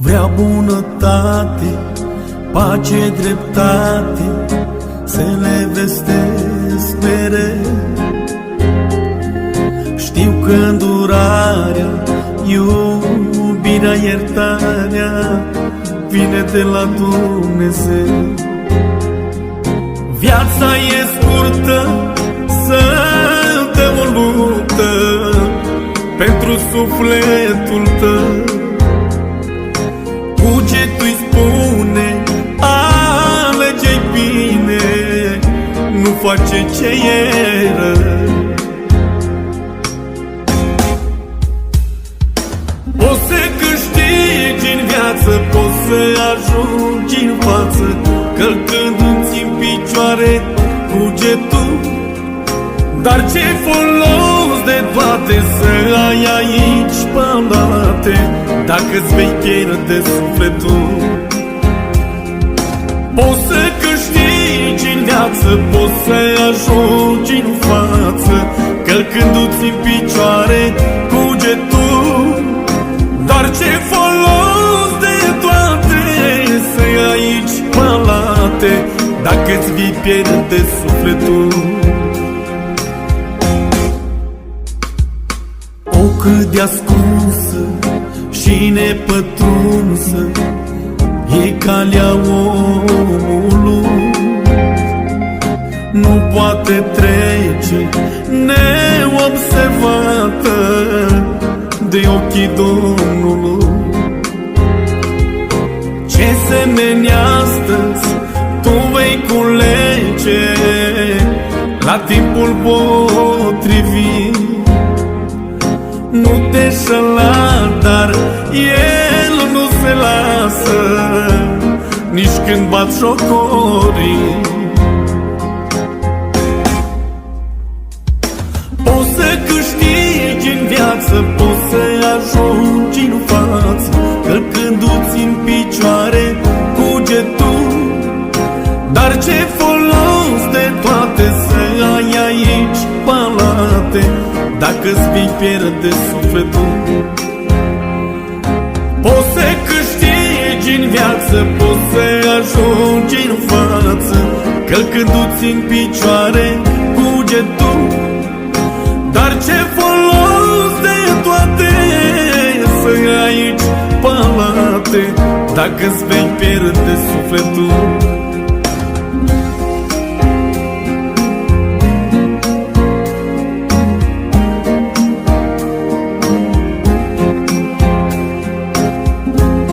Vreau bunătate, pace, dreptate, să le vestesc mereu. Știu că îndurarea, iubirea, iertarea vine de la Dumnezeu. Viața e scurtă, să dăm o luptă pentru sufletul tău. Cugetul-i spune, alege-i bine, nu face ce e rău. Poți să câștigi în viață, poți să ajungi în față, călcându-ți în picioare cugetul. Dar ce folos de toate să ai aici palate, dacă-ți vei pierde sufletul? Poți să câștigi în viață, poți să ajungi în față, călcându-ți în picioare cugetul. Dar ce folos de toate să ai aici palate, dacă-ți vei pierde sufletul? O, cât de ascunsă și nepătrunsă e calea omului, nu poate trece neobservată de ochii Domnului. Ce semeni astăzi tu vei culege la timpul potrivit. Nu te șăla, dar El nu se lasă nici când bat șocorii. Poți să câștigi în viață, poți să ajungi în față, călcându-ți în picioare cugetul. Dar ce folos de toate să ai aici palate, dacă-ți vei pierde sufletul? Poți să câștigi în viață, poți să ajungi în față, călcându-ți în picioare cugetul. Dar ce folos de toate să ai aici palate, dacă-ți vei pierde sufletul?